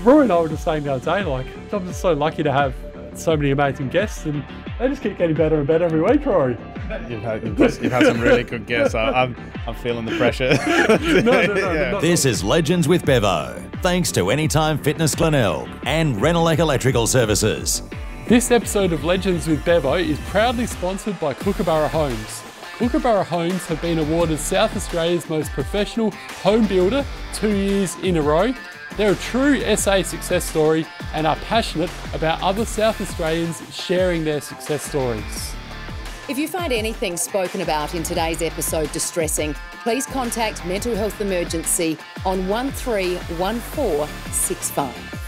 Roy and I were just saying the other day, like, I'm just so lucky to have so many amazing guests, and they just keep getting better and better every week, Rory. You've had some really good guests. I'm feeling the pressure. No. Yeah. This is Legends with Bevo, thanks to Anytime Fitness Glenelg and Renelec Electrical Services. This episode of Legends with Bevo is proudly sponsored by Kookaburra Homes. Kookaburra Homes have been awarded South Australia's most professional home builder 2 years in a row. They're a true SA success story and are passionate about other South Australians sharing their success stories. If you find anything spoken about in today's episode distressing, please contact Mental Health Emergency on 131465.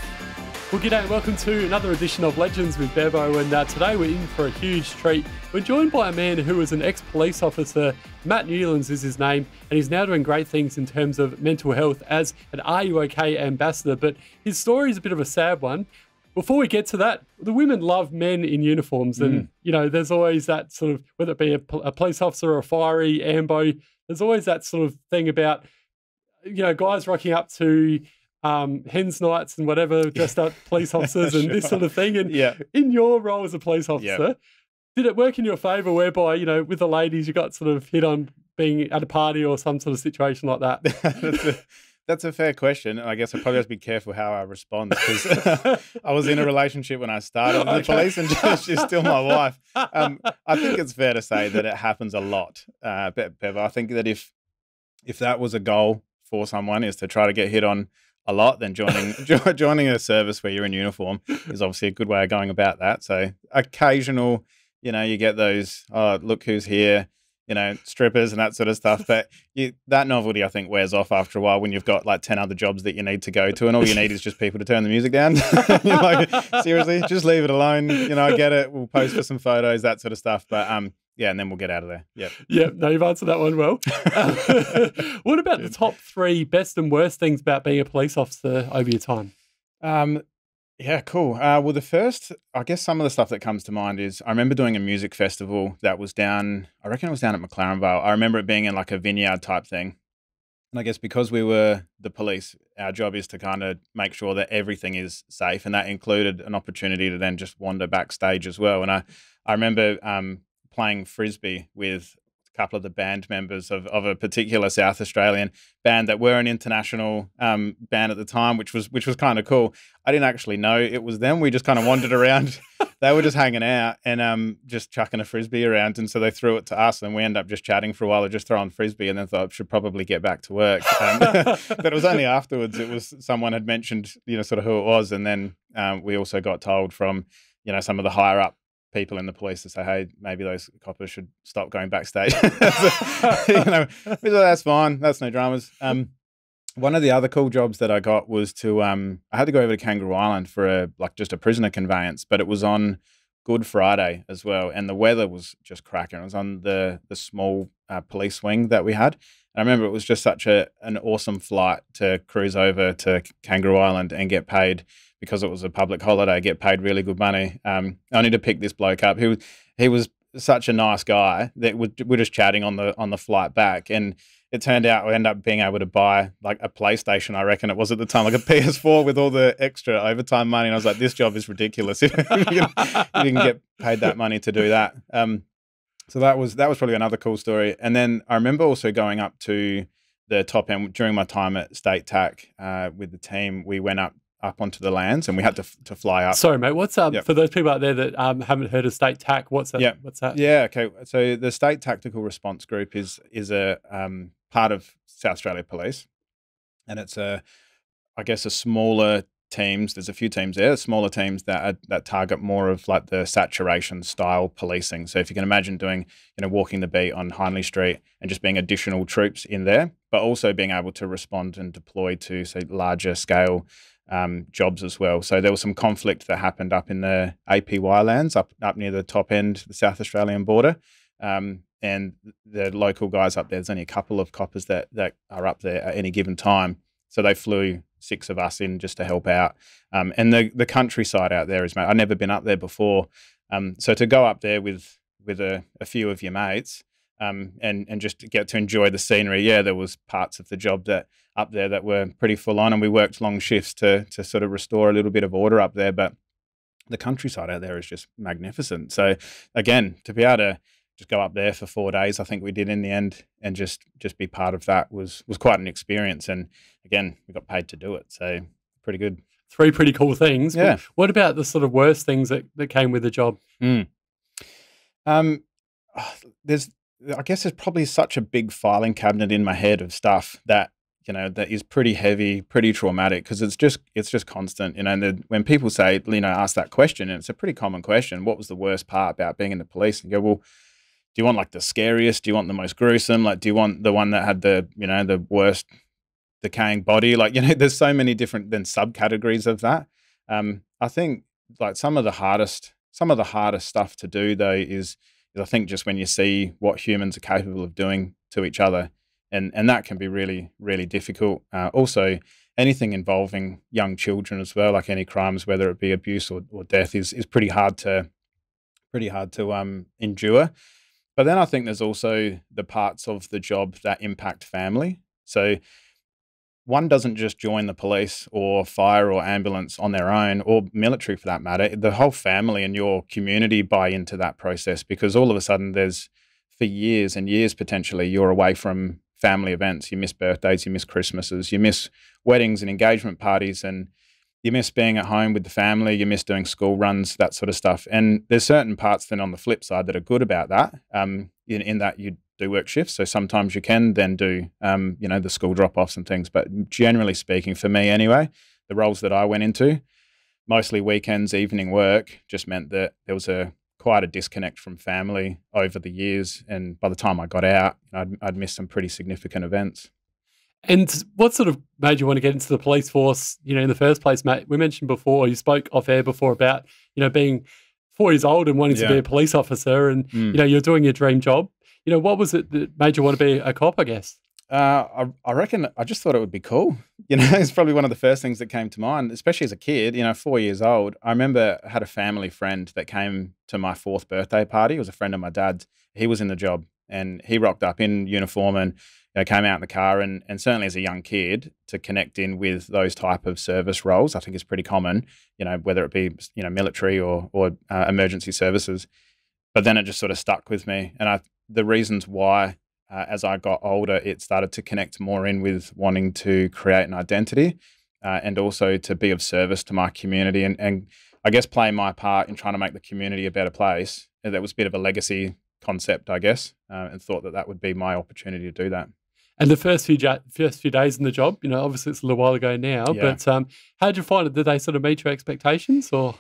Well, g'day and welcome to another edition of Legends with Bevo, and today we're in for a huge treat. We're joined by a man who was an ex-police officer. Matt Newlands is his name, and he's now doing great things in terms of mental health as an Are You OK ambassador, but his story is a bit of a sad one. Before we get to that, the women love men in uniforms, and you know, there's always that sort of, whether it be a police officer or a fiery ambo, there's always that sort of thing about, you know, guys rocking up to hens nights and whatever, dressed up police officers and this sort of thing. And in your role as a police officer, did it work in your favour whereby, you know, with the ladies, you got sort of hit on being at a party or some sort of situation like that? That's a fair question. I guess I probably have to be careful how I respond, because I was in a relationship when I started in the police, and she's still my wife. I think it's fair to say that it happens a lot, Bev. I think that if that was a goal for someone, is to try to get hit on a lot, then joining a service where you're in uniform is obviously a good way of going about that. So occasional, you know, you get those, oh, look who's here, you know, strippers and that sort of stuff. But that novelty, I think, wears off after a while when you've got like 10 other jobs that you need to go to, and all you need is just people to turn the music down. You're like, seriously, just leave it alone. You know, I get it. We'll post for some photos, that sort of stuff. But yeah, and then we'll get out of there. Yeah, no, you've answered that one well. What about the top three best and worst things about being a police officer over your time? Yeah, cool. Well, the first, I guess some of the stuff that comes to mind is I remember doing a music festival that was down, I reckon it was down at McLaren Vale. I remember it being in like a vineyard type thing. And I guess because we were the police, our job is to kind of make sure that everything is safe. And that included an opportunity to then just wander backstage as well. And I remember playing Frisbee with a couple of the band members of a particular South Australian band that were an international band at the time, which was kind of cool. I didn't actually know it was them. We just kind of wandered around. They were just hanging out and just chucking a Frisbee around. And so they threw it to us, and we ended up just chatting for a while, or just throwing Frisbee, and then thought, should probably get back to work. But it was only afterwards, it was someone had mentioned, you know, sort of who it was. And then we also got told from, you know, some of the higher up people in the police to say, hey, maybe those coppers should stop going backstage. So, you know, we thought, that's fine. That's no dramas. One of the other cool jobs that I got was to, I had to go over to Kangaroo Island for just a prisoner conveyance, but it was on Good Friday as well. And the weather was just cracking. It was on the small police wing that we had. And I remember it was just such an awesome flight to cruise over to Kangaroo Island and get paid, because it was a public holiday, get paid really good money. Only to pick this bloke up. He was such a nice guy that we're just chatting on the flight back, and it turned out we ended up being able to buy like a PlayStation, I reckon it was at the time, like a PS4 with all the extra overtime money. And I was like, this job is ridiculous. You didn't get paid that money to do that. So that was probably another cool story. And then I remember also going up to the top end during my time at State TAC with the team. We went up onto the lands, and we had to fly up. Sorry, mate. What's for those people out there that haven't heard of State TAC? What's that? What's that? Yeah. Okay. So the State Tactical Response Group is a part of South Australia Police, and it's I guess a smaller teams. There's a few teams there, smaller teams that target more of like the saturation style policing. So if you can imagine doing, you know, walking the beat on Hindley Street and just being additional troops in there, but also being able to respond and deploy to, say, larger scale jobs as well. So there was some conflict that happened up in the APY lands, up near the top end, the South Australian border. And the local guys up there, there's only a couple of coppers that are up there at any given time. So they flew 6 of us in just to help out. And the countryside out there is, mate, I'd never been up there before. So to go up there with a few of your mates and just to get to enjoy the scenery. Yeah, there was parts of the job that up there that were pretty full on, and we worked long shifts to sort of restore a little bit of order up there. But the countryside out there is just magnificent. So again, to be able to just go up there for 4 days, I think we did in the end, and just be part of that was quite an experience. And again, we got paid to do it, so pretty good. 3 pretty cool things. Yeah. What about the sort of worst things that came with the job? I guess there's probably such a big filing cabinet in my head of stuff that that is pretty heavy, pretty traumatic, because it's just constant. And when people say, ask that question, and it's a pretty common question, what was the worst part about being in the police? And you go, well, do you want like the scariest? Do you want the most gruesome? Like, do you want the one that had the the worst decaying body? Like, there's so many different subcategories of that. I think like some of the hardest stuff to do though is I think just when you see what humans are capable of doing to each other, and that can be really, really difficult. Also, anything involving young children as well, like any crimes, whether it be abuse or death, is pretty hard to endure. But then I think there's also the parts of the job that impact family. So one doesn't just join the police or fire or ambulance on their own, or military for that matter. The whole family and your community buy into that process, because all of a sudden for years and years potentially, you're away from family events. You miss birthdays, you miss Christmases, you miss weddings and engagement parties, and you miss being at home with the family, you miss doing school runs, that sort of stuff. And there's certain parts then on the flip side that are good about that, in that you do work shifts. So sometimes you can then do, the school drop-offs and things. But generally speaking, for me anyway, the roles that I went into, mostly weekends, evening work, just meant that there was quite a disconnect from family over the years. And by the time I got out, I'd missed some pretty significant events. And what sort of made you want to get into the police force, in the first place, Matt? We mentioned before, you spoke off air before about, being 4 years old and wanting to be a police officer, and, you're doing your dream job. What was it that made you want to be a cop, I guess? I reckon I just thought it would be cool. It's probably one of the first things that came to mind, especially as a kid, 4 years old. I remember I had a family friend that came to my 4th birthday party. It was a friend of my dad's. He was in the job, and he rocked up in uniform and came out in the car. And certainly as a young kid, to connect in with those type of service roles, I think is pretty common, whether it be, military or emergency services. But then it just sort of stuck with me. And the reasons why, as I got older, it started to connect more in with wanting to create an identity, and also to be of service to my community, and I guess play my part in trying to make the community a better place. And that was a bit of a legacy concept, I guess, and thought that would be my opportunity to do that. And the first few days in the job, obviously it's a little while ago now, but how did you find it? Did they sort of meet your expectations, or?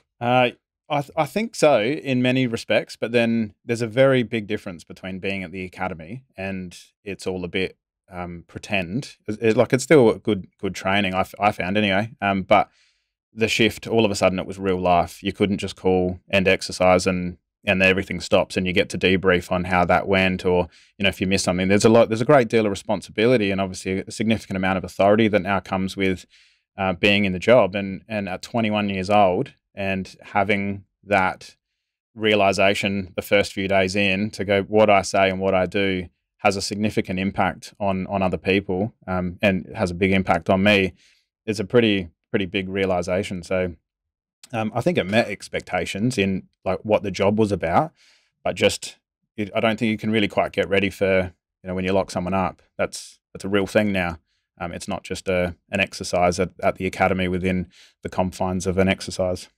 I think so in many respects, but then there's a very big difference between being at the academy and it's all a bit pretend. It's still a good training, I found anyway. But the shift, all of a sudden, it was real life. You couldn't just call end exercise and everything stops, and you get to debrief on how that went, or if you miss something. There's a great deal of responsibility and obviously a significant amount of authority that now comes with being in the job. And at 21 years old, and having that realization the first few days in, to go, what I say and what I do has a significant impact on other people, and it has a big impact on me. It's a pretty big realization. So I think it met expectations in like what the job was about, but I don't think you can really quite get ready for, when you lock someone up. That's a real thing now. It's not just an exercise at the academy within the confines of an exercise.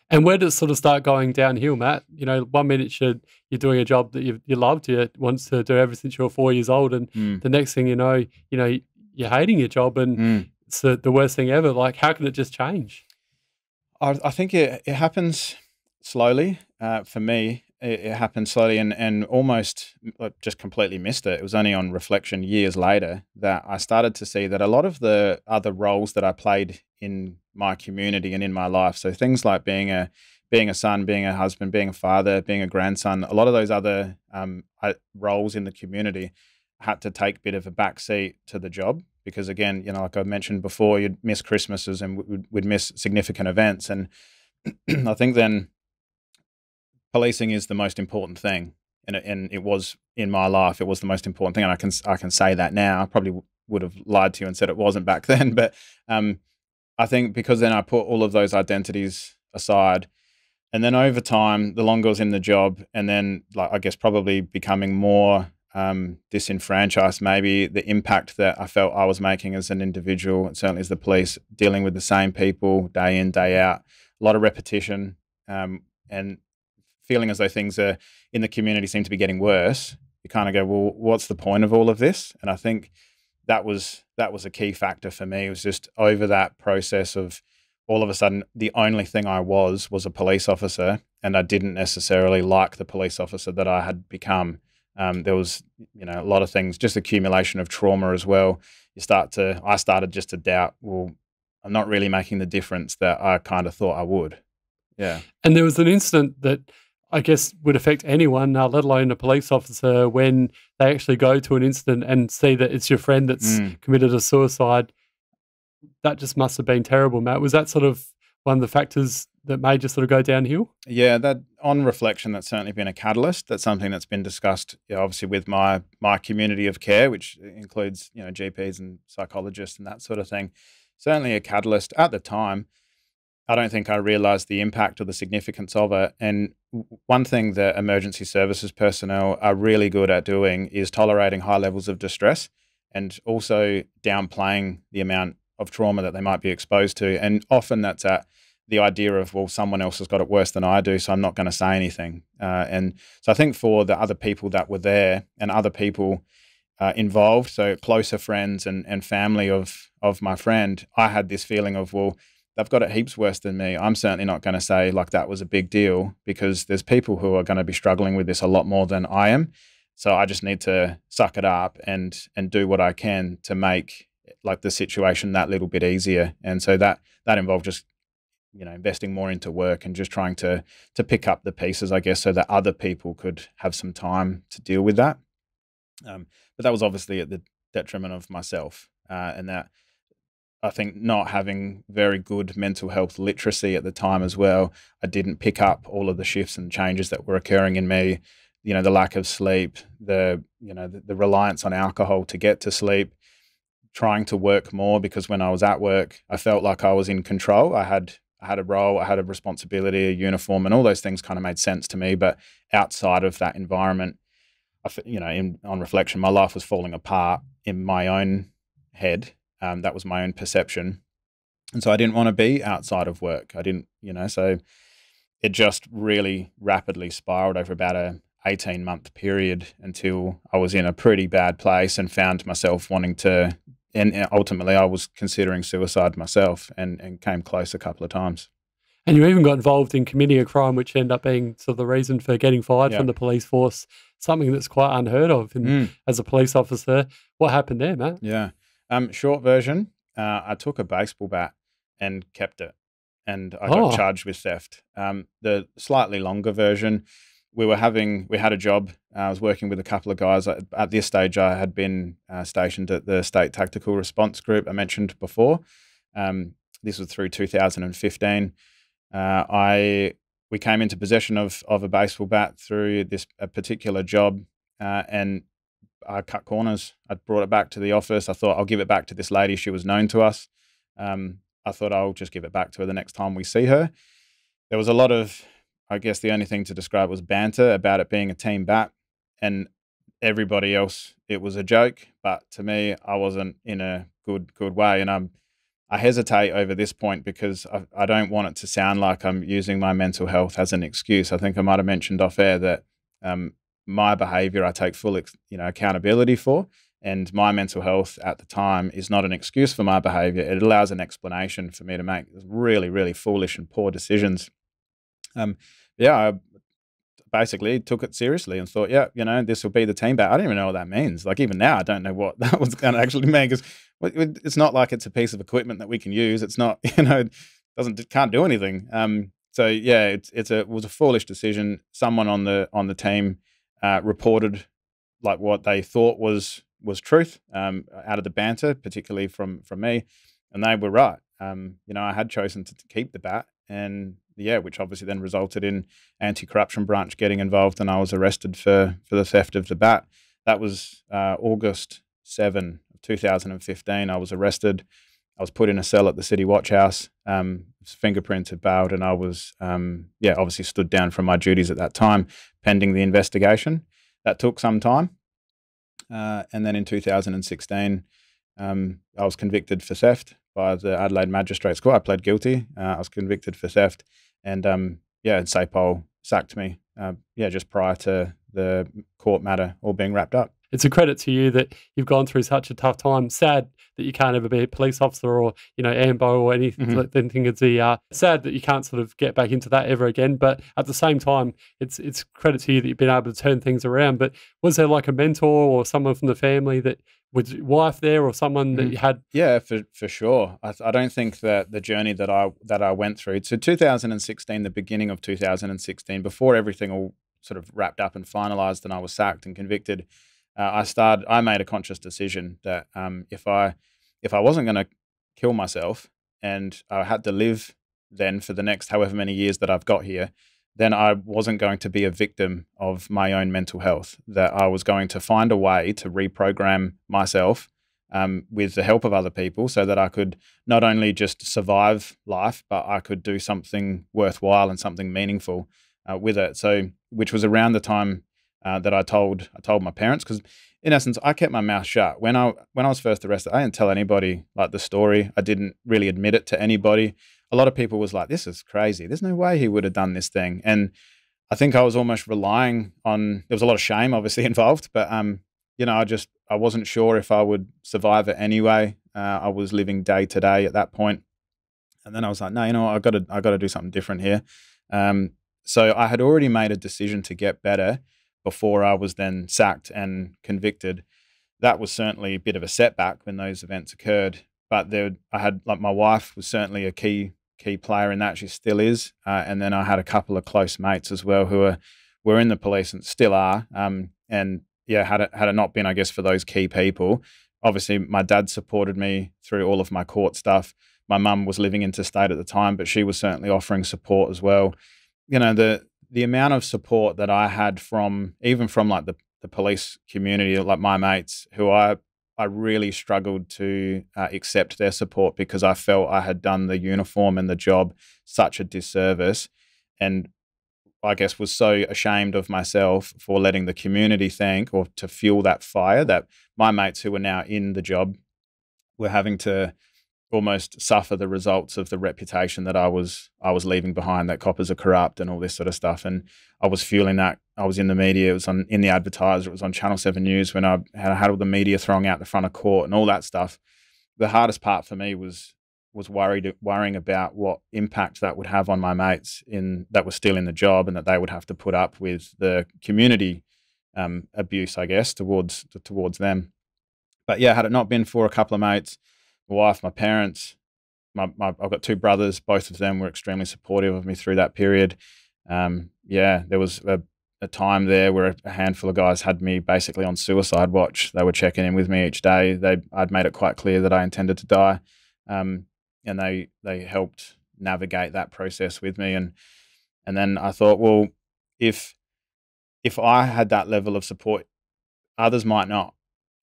And where does it sort of start going downhill, Matt? 1 minute you're doing a job that you loved, you want to do ever since you were 4 years old, and the next thing you know, you're hating your job, and it's the worst thing ever. Like, how can it just change? I think it happens slowly. For me, it happened slowly, and almost just completely missed it. It was only on reflection years later that I started to see that a lot of the other roles that I played in my community and in my life, so things like being a son, being a husband, being a father, being a grandson, a lot of those other roles in the community had to take a bit of a backseat to the job, because again, like I mentioned before, you'd miss Christmases and we'd miss significant events. And I think then policing is the most important thing. And it was in my life. It was the most important thing, and I can say that now. I probably would have lied to you and said it wasn't back then, but I think because then I put all of those identities aside, and then over time, the longer I was in the job, and then like I guess probably becoming more disenfranchised, maybe the impact that I felt I was making as an individual, and certainly as the police, dealing with the same people day in, day out, a lot of repetition, and feeling as though things are in the community seem to be getting worse. You kind of go, well, what's the point of all of this? And I think that was a key factor for me. It was just over that process of all of a sudden the only thing I was a police officer, and I didn't necessarily like the police officer that I had become. There was, a lot of things, just accumulation of trauma as well. I started just to doubt, well, I'm not really making the difference that I kind of thought I would. Yeah. And there was an incident that I guess would affect anyone, let alone a police officer, when they actually go to an incident and see that it's your friend that's committed a suicide. That just must have been terrible, Matt. Was that sort of one of the factors that made you sort of go downhill? Yeah, that on reflection, that's certainly been a catalyst. That's something that's been discussed, obviously with my community of care, which includes GPs and psychologists and that sort of thing. Certainly a catalyst. At the time, I don't think I realised the impact or the significance of it. And one thing that emergency services personnel are really good at doing is tolerating high levels of distress and also downplaying the amount of trauma that they might be exposed to. And often that's at the idea of, well, someone else has got it worse than I do, so I'm not going to say anything. And so I think for the other people that were there and other people involved, so closer friends and family of my friend, I had this feeling of, well, they've got it heaps worse than me. I'm certainly not going to say like that was a big deal, because there's people who are going to be struggling with this a lot more than I am. So I just need to suck it up and do what I can to make like the situation that little bit easier. And so that involved just investing more into work and just trying to pick up the pieces, I guess, so that other people could have some time to deal with that. But that was obviously at the detriment of myself, and that I think not having very good mental health literacy at the time as well, I didn't pick up all of the shifts and changes that were occurring in me. The lack of sleep, the reliance on alcohol to get to sleep, trying to work more, because when I was at work, I felt like I was in control. I had a role, I had a responsibility, a uniform, and all those things kind of made sense to me. But outside of that environment, on reflection, my life was falling apart in my own head. That was my own perception. And so I didn't want to be outside of work. I didn't, so it just really rapidly spiraled over about a 18-month period until I was in a pretty bad place and found myself wanting to, and ultimately I was considering suicide myself and came close a couple of times. And you even got involved in committing a crime, which ended up being sort of the reason for getting fired from the police force, something that's quite unheard of as a police officer. What happened there, Matt? Yeah. Short version, I took a baseball bat and kept it, and I got charged with theft. The slightly longer version, we had a job. I was working with a couple of guys. At this stage, I had been stationed at the State Tactical Response Group I mentioned before. This was through 2015. We came into possession of a baseball bat through a particular job, and I cut corners. I brought it back to the office. I thought I'll give it back to this lady. She was known to us. I thought I'll just give it back to her the next time we see her. There was a lot of, I guess the only thing to describe was banter about it being a team bat, and everybody else, it was a joke. But to me, I wasn't in a good way. And I hesitate over this point because I don't want it to sound like I'm using my mental health as an excuse. I think I might have mentioned off air that my behavior I take full accountability for, and my mental health at the time is not an excuse for my behavior. It allows an explanation for me to make really, really foolish and poor decisions. I basically took it seriously and thought, this will be the team bat. I don't even know what that means. Like even now, I don't know what that was going to actually mean, because it's not like it's a piece of equipment that we can use. It's not, can't do anything. It was a foolish decision. Someone on the team reported like what they thought was truth out of the banter, particularly from me, and they were right. I had chosen to keep the bat, and yeah, which obviously then resulted in anti-corruption branch getting involved, and I was arrested for the theft of the bat. That was August 7, 2015. I was arrested. I was put in a cell at the City Watch House, fingerprinted, bailed, and I was, obviously stood down from my duties at that time, pending the investigation. That took some time. And then in 2016, I was convicted for theft by the Adelaide Magistrates Court. I pled guilty. I was convicted for theft, and SAPOL sacked me. Just prior to the court matter all being wrapped up. It's a credit to you that you've gone through such a tough time. Sad that you can't ever be a police officer or, AMBO or anything. It's sad that you can't sort of get back into that ever again. But at the same time, it's credit to you that you've been able to turn things around. But was there like a mentor or someone from the family that was your wife there or someone that you had? Yeah, for sure. I don't think that the journey that I went through, so 2016, the beginning of 2016, before everything all sort of wrapped up and finalised and I was sacked and convicted, I made a conscious decision that if I wasn't going to kill myself and I had to live then for the next however many years that I've got here, then I wasn't going to be a victim of my own mental health, that I was going to find a way to reprogram myself with the help of other people so that I could not only just survive life, but I could do something worthwhile and something meaningful with it. So, which was around the time that I told my parents, because in essence, I kept my mouth shut. When I was first arrested, I didn't tell anybody like the story. I didn't really admit it to anybody. A lot of people was like, this is crazy. There's no way he would have done this thing. And I think I was almost relying on, there was a lot of shame obviously involved, but I wasn't sure if I would survive it anyway. I was living day to day at that point. And then I was like, no, I got to do something different here. So I had already made a decision to get better before I was then sacked and convicted. That was certainly a bit of a setback when those events occurred. But I had, like, my wife was certainly a key player in that. She still is. And then I had a couple of close mates as well who were in the police and still are. And yeah, had it not been, I guess, for those key people, obviously my dad supported me through all of my court stuff. My mum was living interstate at the time, but she was certainly offering support as well. The amount of support that I had from like the police community, like my mates, who I really struggled to accept their support because I felt I had done the uniform and the job such a disservice, and I guess was so ashamed of myself for letting the community think, or to fuel that fire, that my mates who were now in the job were having to almost suffer the results of the reputation that I was leaving behind, that coppers are corrupt and all this sort of stuff. And I was feeling that. I was in the media, it was in the Advertiser, it was on Channel 7 News when I had all the media throwing out the front of court and all that stuff. The hardest part for me was worrying about what impact that would have on my mates that were still in the job, and that they would have to put up with the community abuse, I guess, towards them. But yeah, had it not been for a couple of mates, my wife, my parents, I've got two brothers, both of them were extremely supportive of me through that period. There was a time there where a handful of guys had me basically on suicide watch. They were checking in with me each day. I'd made it quite clear that I intended to die, and they helped navigate that process with me. And then I thought, well, if I had that level of support, others might not.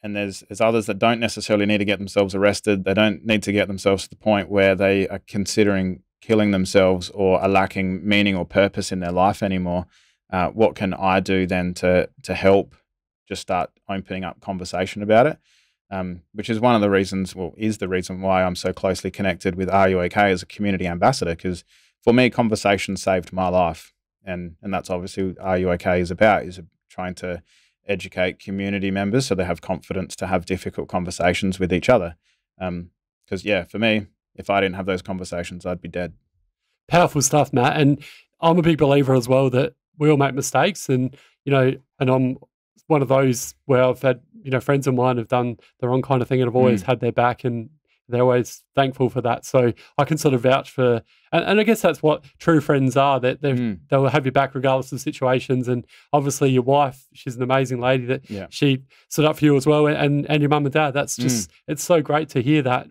And there's others that don't necessarily need to get themselves arrested. They don't need to get themselves to the point where they are considering killing themselves or are lacking meaning or purpose in their life anymore. What can I do then to help just start opening up conversation about it? Which is one of the reasons, is the reason why I'm so closely connected with Are You OK as a community ambassador, because for me, conversation saved my life. And that's obviously what Are You OK is about, is trying to educate community members so they have confidence to have difficult conversations with each other. Because for me, if I didn't have those conversations, I'd be dead. Powerful stuff, Matt. And I'm a big believer as well that we all make mistakes, and and I'm one of those where I've had friends of mine have done the wrong kind of thing, and I've always had their back, and they're always thankful for that. So I can sort of vouch for, and I guess that's what true friends are, that they'll have your back regardless of situations. And obviously your wife, she's an amazing lady that she stood up for you as well, and your mum and dad. That's just, it's so great to hear that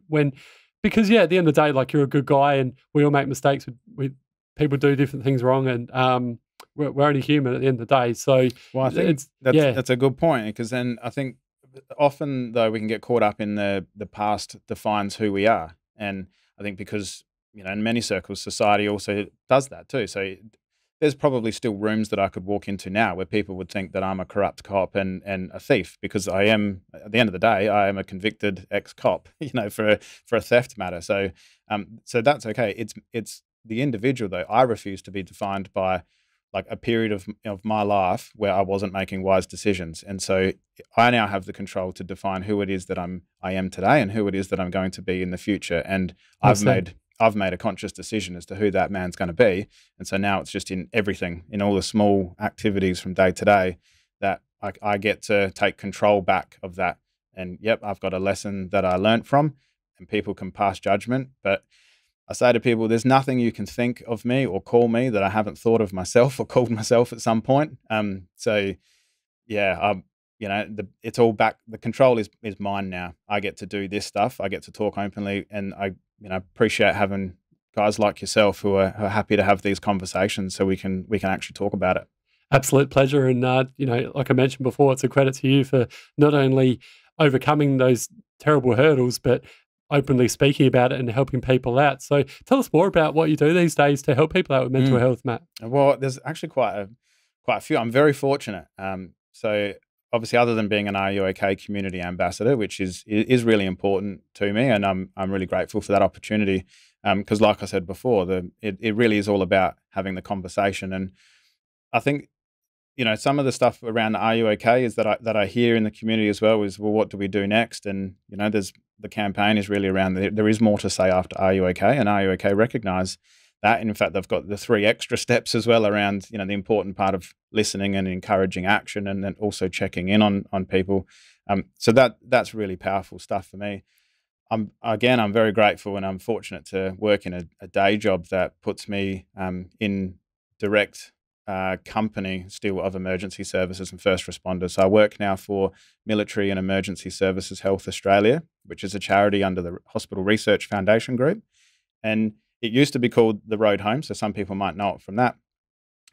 because at the end of the day, like, you're a good guy, and we all make mistakes with people do different things wrong, and we're only human at the end of the day. So Well, I think it's yeah, that's a good point, because then I think often though we can get caught up in the past defines who we are, and I think because in many circles society also does that too. So there's probably still rooms that I could walk into now where people would think that I'm a corrupt cop and a thief, because I am, at the end of the day, I am a convicted ex-cop, for a theft matter. So that's okay. It's the individual though. I refuse to be defined by like a period of my life where I wasn't making wise decisions. And so I now have the control to define who it is that I am today and who it is that I'm going to be in the future. And I've made a conscious decision as to who that man's going to be. And so now it's just in everything, in all the small activities from day to day, that I get to take control back of that. And yep, I've got a lesson that I learned from, and people can pass judgment. But I say to people, there's nothing you can think of me or call me that I haven't thought of myself or called myself at some point. So yeah, it's all back. The control is mine now. I get to do this stuff. I get to talk openly, and I appreciate having guys like yourself who are happy to have these conversations so we can actually talk about it. absolute pleasure. And like I mentioned before, it's a credit to you for not only overcoming those terrible hurdles, but openly speaking about it and helping people out. So tell us more about what you do these days to help people out with mental health, Matt. Well, there's actually quite a few. I'm very fortunate. So obviously, other than being an Are You OK community ambassador, which is really important to me, and I'm really grateful for that opportunity. Because like I said before, it really is all about having the conversation. And I think some of the stuff around Are You OK is that I hear in the community as well is, well, what do we do next? And the campaign is really around there is more to say after Are You OK, and Are You OK recognise that. And in fact, they've got the 3 extra steps as well around the important part of listening and encouraging action, and then also checking in on people. So that's really powerful stuff for me. I'm very grateful, and I'm fortunate to work in a day job that puts me in direct company still of emergency services and first responders. So I work now for Military and Emergency Services Health Australia, which is a charity under the Hospital Research Foundation Group. And it used to be called The Road Home, so some people might know it from that.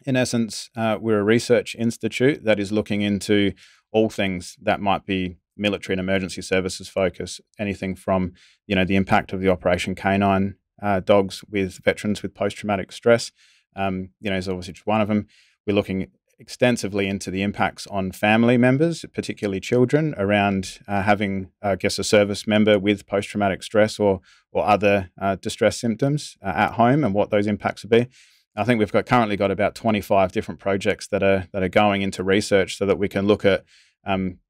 In essence, we're a research institute that is looking into all things that might be military and emergency services focus, anything from the impact of the Operation Canine dogs with veterans with post-traumatic stress. Is obviously just one of them. We're looking extensively into the impacts on family members, particularly children, around having, I guess, a service member with post-traumatic stress or other distress symptoms at home, and what those impacts would be. I think we've currently got about 25 different projects that are going into research, so that we can look at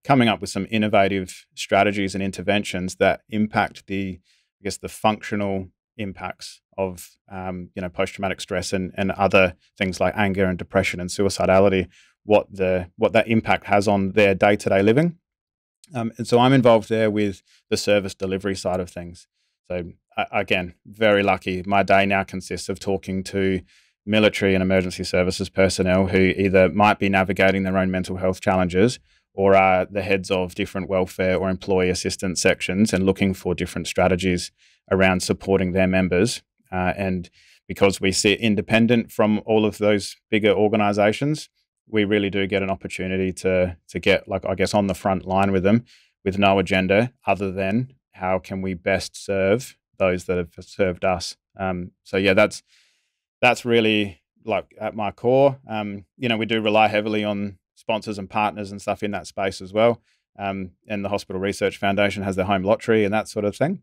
coming up with some innovative strategies and interventions that impact the functional impacts of post-traumatic stress and other things like anger and depression and suicidality, what that impact has on their day-to-day living. And so I'm involved there with the service delivery side of things. So again, very lucky. My day now consists of talking to military and emergency services personnel who either might be navigating their own mental health challenges, or are the heads of different welfare or employee assistance sections, and looking for different strategies around supporting their members. And because we sit independent from all of those bigger organisations, we really do get an opportunity to get, on the front line with them, with no agenda other than how can we best serve those that have served us. So yeah, that's really at my core. We do rely heavily on sponsors and partners and stuff in that space as well. And the Hospital Research Foundation has their home lottery and that sort of thing.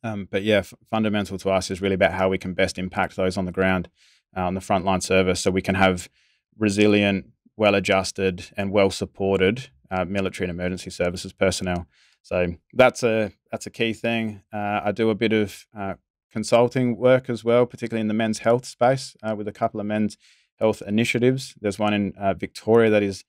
But yeah, fundamental to us is really about how we can best impact those on the ground, on the frontline service, so we can have resilient, well-adjusted and well-supported military and emergency services personnel. So that's a key thing. I do a bit of consulting work as well, particularly in the men's health space, with a couple of men's health initiatives. There's one in Victoria that is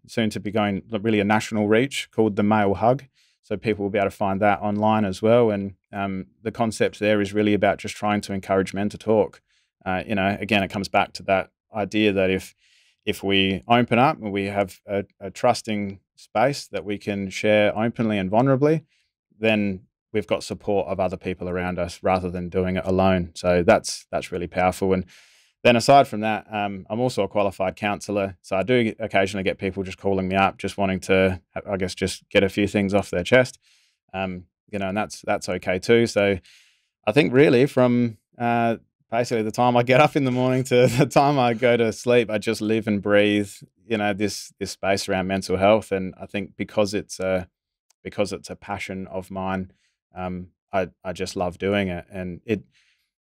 soon to be going really a national reach, called the Male Hug. So people will be able to find that online as well. And the concept there is really about just trying to encourage men to talk. Again, it comes back to that idea that if we open up and we have a trusting space that we can share openly and vulnerably, then we've got support of other people around us rather than doing it alone. So that's really powerful. And then aside from that, I'm also a qualified counsellor. So I do occasionally get people just calling me up, just wanting to, I guess, just get a few things off their chest. And that's okay too. So I think really from basically the time I get up in the morning to the time I go to sleep, I just live and breathe, this space around mental health. And I think because it's a passion of mine, I just love doing it. And it,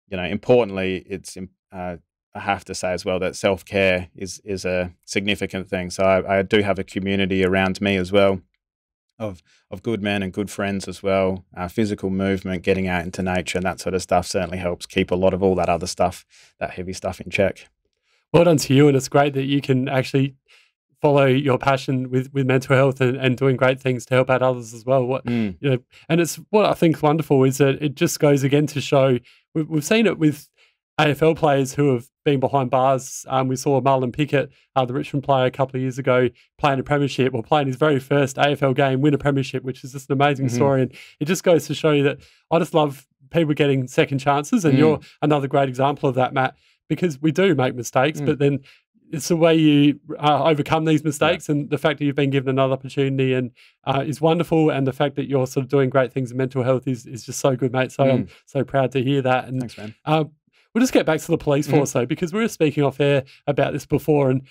importantly, I have to say as well that self-care is a significant thing. So I do have a community around me as well of good men and good friends as well. Physical movement, getting out into nature and that sort of stuff certainly helps keep a lot of all that other stuff, that heavy stuff, in check. Well done to you, and it's great that you can actually follow your passion with mental health and doing great things to help out others as well. And it's what I think is wonderful is that it just goes again to show, we've seen it with AFL players who have been behind bars. We saw Marlon Pickett, the Richmond player, a couple of years ago, playing a premiership, or playing his very first AFL game, win a premiership, which is just an amazing story. And it just goes to show you that I just love people getting second chances, and you're another great example of that, Matt, because we do make mistakes, but then it's the way you overcome these mistakes, and the fact that you've been given another opportunity and is wonderful, and the fact that you're sort of doing great things in mental health is just so good, mate. So I'm so proud to hear that. And thanks, man. We'll just get back to the police force, though, because we were speaking off air about this before, and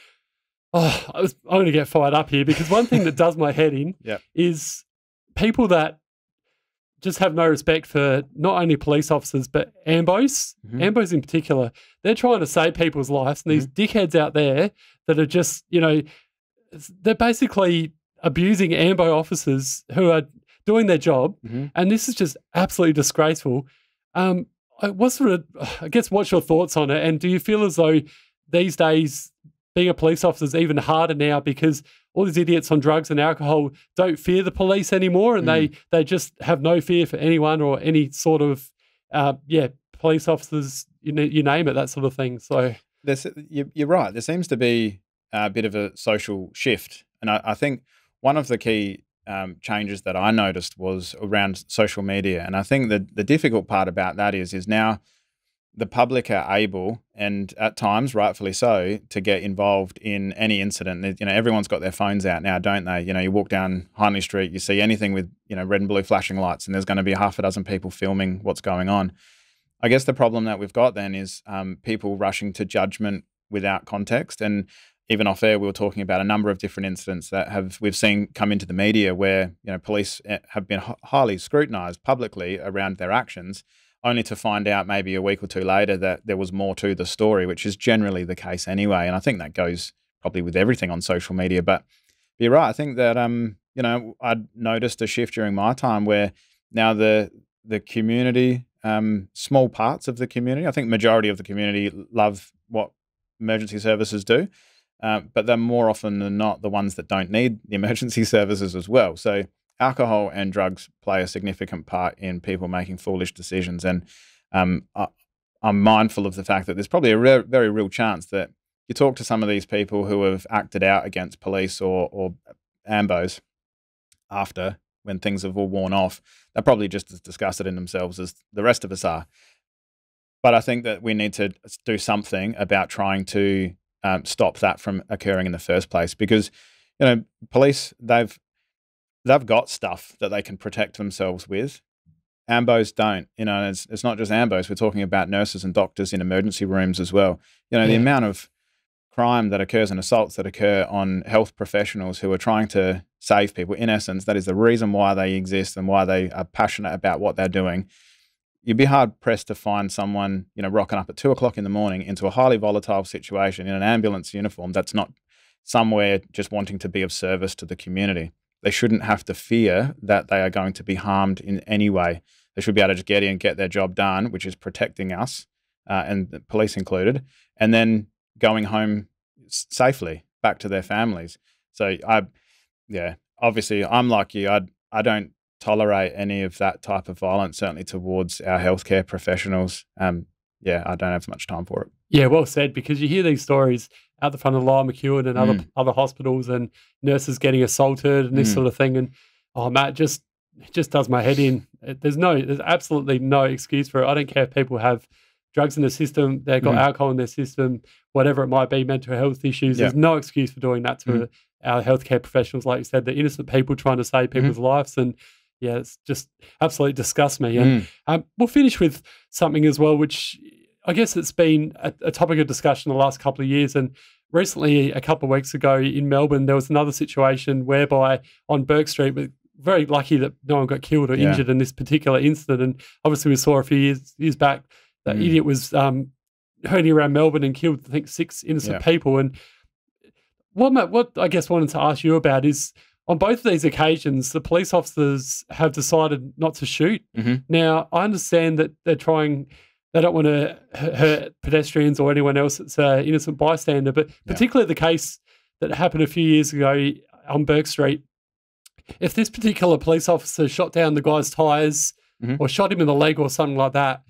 I'm going to get fired up here, because one thing that does my head in is people that just have no respect for not only police officers, but AMBOs, AMBOs in particular. They're trying to save people's lives, and these dickheads out there that are just, they're basically abusing AMBO officers who are doing their job, and this is just absolutely disgraceful. What's your thoughts on it? And do you feel as though these days being a police officer is even harder now because all these idiots on drugs and alcohol don't fear the police anymore, and they just have no fear for anyone or any sort of police officers, you name it, that sort of thing. So you're right. There seems to be a bit of a social shift, and I think one of the key changes that I noticed was around social media. And I think that the difficult part about that is now the public are able, and at times rightfully so, to get involved in any incident. Everyone's got their phones out now, don't they? You walk down Hindley Street, you see anything with red and blue flashing lights, and there's going to be half a dozen people filming what's going on. I guess the problem that we've got then is people rushing to judgment without context. And even off air, we were talking about a number of different incidents that we've seen come into the media where police have been highly scrutinised publicly around their actions, only to find out maybe a week or two later that there was more to the story, which is generally the case anyway. And I think that goes probably with everything on social media. But you're right. I think that I'd noticed a shift during my time where now the community, small parts of the community, I think majority of the community love what emergency services do. But they're more often than not the ones that don't need the emergency services as well. So alcohol and drugs play a significant part in people making foolish decisions. And I'm mindful of the fact that there's probably a very real chance that you talk to some of these people who have acted out against police or AMBOs after, when things have all worn off, they're probably just as disgusted in themselves as the rest of us are. But I think that we need to do something about trying to stop that from occurring in the first place, because police, they've got stuff that they can protect themselves with. AMBOs don't. It's not just AMBOs. We're talking about nurses and doctors in emergency rooms as well. The amount of crime that occurs and assaults that occur on health professionals who are trying to save people. In essence, that is the reason why they exist and why they are passionate about what they're doing. You'd be hard pressed to find someone, rocking up at 2 o'clock in the morning into a highly volatile situation in an ambulance uniform that's not somewhere just wanting to be of service to the community. They shouldn't have to fear that they are going to be harmed in any way. They should be able to just get in, get their job done, which is protecting us, and the police included, and then going home safely back to their families. So obviously I'm like you. I don't tolerate any of that type of violence, certainly towards our healthcare professionals. I don't have much time for it. Yeah, well said, because you hear these stories out the front of Lyell McEwen and other hospitals, and nurses getting assaulted and this sort of thing. And, Matt, just it just does my head in. There's absolutely no excuse for it. I don't care if people have drugs in the system, they've got alcohol in their system, whatever it might be, mental health issues. There's no excuse for doing that to our healthcare professionals, like you said, the innocent people trying to save people's lives. And yeah, it's just absolutely disgusts me. And we'll finish with something as well, which I guess it's been a topic of discussion the last couple of years. And recently, a couple of weeks ago in Melbourne, there was another situation whereby on Burke Street, we're very lucky that no one got killed or injured in this particular incident. And obviously we saw a few years back that idiot was hurting around Melbourne and killed, I think, 6 innocent people. And what I guess wanted to ask you about is, on both of these occasions, the police officers have decided not to shoot. Now, I understand that they don't want to hurt pedestrians or anyone else that's an innocent bystander, but particularly the case that happened a few years ago on Burke Street, if this particular police officer shot down the guy's tyres or shot him in the leg or something like that,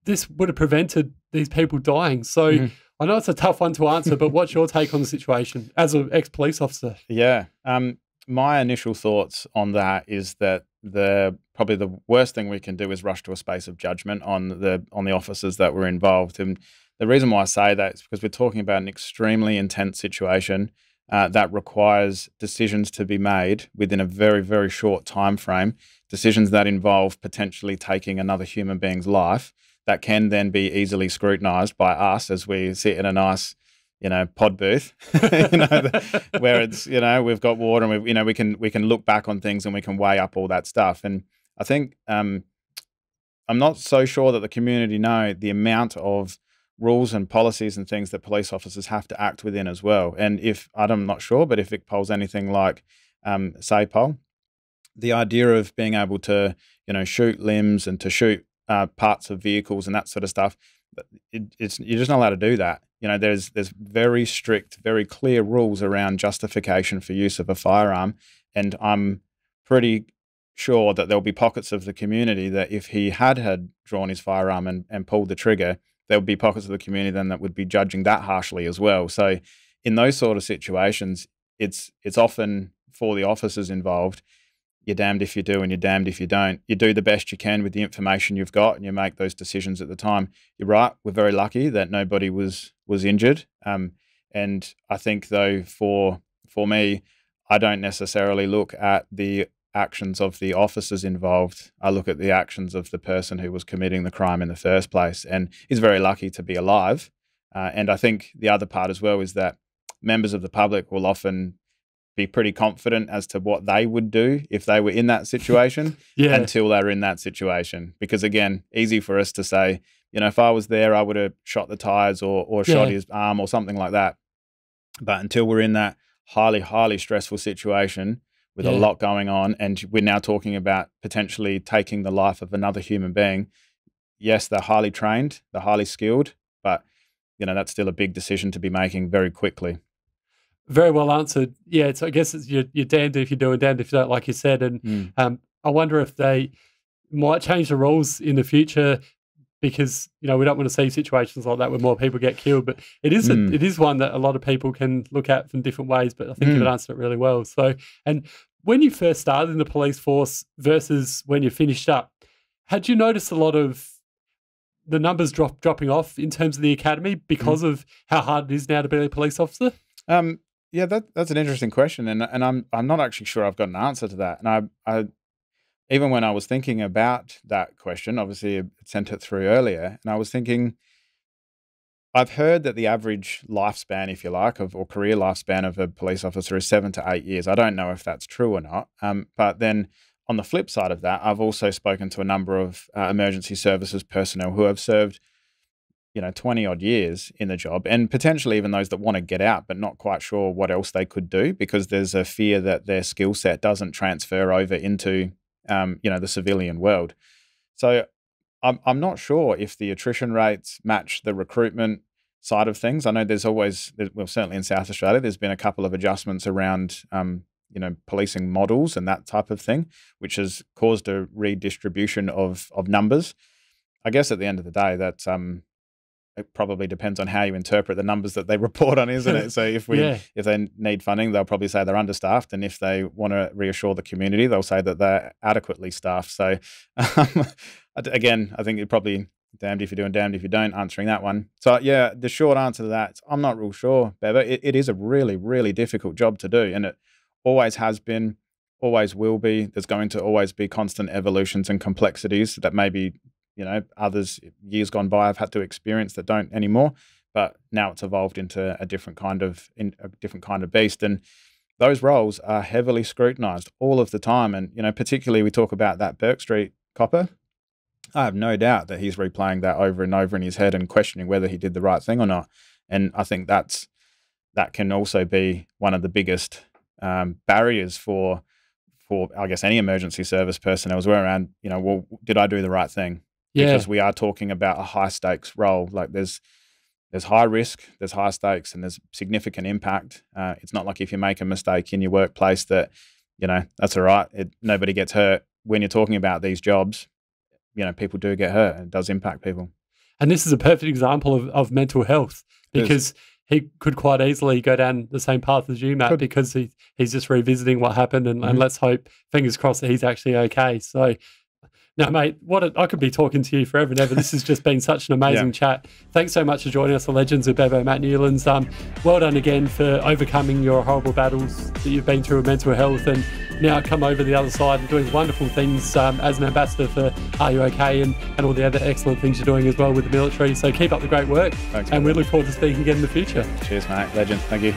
this would have prevented these people dying. So I know it's a tough one to answer, but what's your take on the situation as an ex-police officer? Yeah. My initial thoughts on that is that probably the worst thing we can do is rush to a space of judgment on the officers that were involved. And the reason why I say that is because we're talking about an extremely intense situation that requires decisions to be made within a very, very short time frame, decisions that involve potentially taking another human being's life that can then be easily scrutinised by us as we sit in a nice, pod booth, where it's, we've got water and we can look back on things and we can weigh up all that stuff. And I think I'm not so sure that the community know the amount of rules and policies and things that police officers have to act within as well. And I'm not sure, but if VicPol's anything like SAPOL, the idea of being able to, shoot limbs and to shoot parts of vehicles and that sort of stuff, you're just not allowed to do that. There's very strict, very clear rules around justification for use of a firearm, and I'm pretty sure that there'll be pockets of the community that if he had drawn his firearm and pulled the trigger, there would be pockets of the community then that would be judging that harshly as well. So in those sort of situations, it's often for the officers involved, you're damned if you do and you're damned if you don't. You do the best you can with the information you've got and you make those decisions at the time. You're right, we're very lucky that nobody was injured. And I think, though, for me, I don't necessarily look at the actions of the officers involved. I look at the actions of the person who was committing the crime in the first place, and he's very lucky to be alive. And I think the other part as well is that members of the public will often be pretty confident as to what they would do if they were in that situation until they're in that situation. Because again, easy for us to say, if I was there, I would have shot the tires or shot his arm or something like that. But until we're in that highly, highly stressful situation with a lot going on, and we're now talking about potentially taking the life of another human being, yes, they're highly trained, they're highly skilled, but that's still a big decision to be making very quickly. Very well answered. Yeah, I guess you're damned if you do and damned if you don't, like you said. And I wonder if they might change the rules in the future, because we don't want to see situations like that where more people get killed. But it is one that a lot of people can look at from different ways. But I think you've answered it really well. So, and when you first started in the police force versus when you finished up, had you noticed a lot of the numbers dropping off in terms of the academy because of how hard it is now to be a police officer? Yeah, that's an interesting question, and I'm not actually sure I've got an answer to that. And I even when I was thinking about that question, obviously I sent it through earlier, and I was thinking, I've heard that the average lifespan, if you like, or career lifespan of a police officer is 7 to 8 years. I don't know if that's true or not. But then on the flip side of that, I've also spoken to a number of emergency services personnel who have served 20 odd years in the job, and potentially even those that want to get out but not quite sure what else they could do because there's a fear that their skill set doesn't transfer over into the civilian world. So I'm not sure if the attrition rates match the recruitment side of things. I know certainly in South Australia, there's been a couple of adjustments around policing models and that type of thing, which has caused a redistribution of numbers. I guess at the end of the day, that's it probably depends on how you interpret the numbers that they report on, isn't it? So if they need funding, they'll probably say they're understaffed, and if they want to reassure the community, they'll say that they're adequately staffed. So again, I think you're probably damned if you do and damned if you don't answering that one. So yeah, the short answer to that, I'm not real sure, Bevo. It is a really, really difficult job to do, and it always has been, always will be. There's going to always be constant evolutions and complexities that maybe, others years gone by have had to experience that don't anymore. But now it's evolved into a different kind of beast, and those roles are heavily scrutinised all of the time. And particularly we talk about that Burke Street copper. I have no doubt that he's replaying that over and over in his head and questioning whether he did the right thing or not. And I think that can also be one of the biggest barriers for I guess any emergency service personnel as well around, well, did I do the right thing? Yeah. Because we are talking about a high stakes role. Like there's high risk, there's high stakes, and there's significant impact. It's not like if you make a mistake in your workplace that, that's all right. Nobody gets hurt. When you're talking about these jobs, people do get hurt. It does impact people. And this is a perfect example of mental health, because he could quite easily go down the same path as you, Matt, because he's just revisiting what happened, and let's hope, fingers crossed, that he's actually okay. So, now, mate, I could be talking to you forever and ever. This has just been such an amazing chat. Thanks so much for joining us, the Legends of Bevo, Matt Newlands. Well done again for overcoming your horrible battles that you've been through with mental health, and now come over the other side and doing wonderful things as an ambassador for Are You OK, and all the other excellent things you're doing as well with the military. So keep up the great work. Thanks, and we look forward to speaking again in the future. Cheers, mate. Legend. Thank you.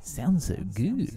Sounds so good.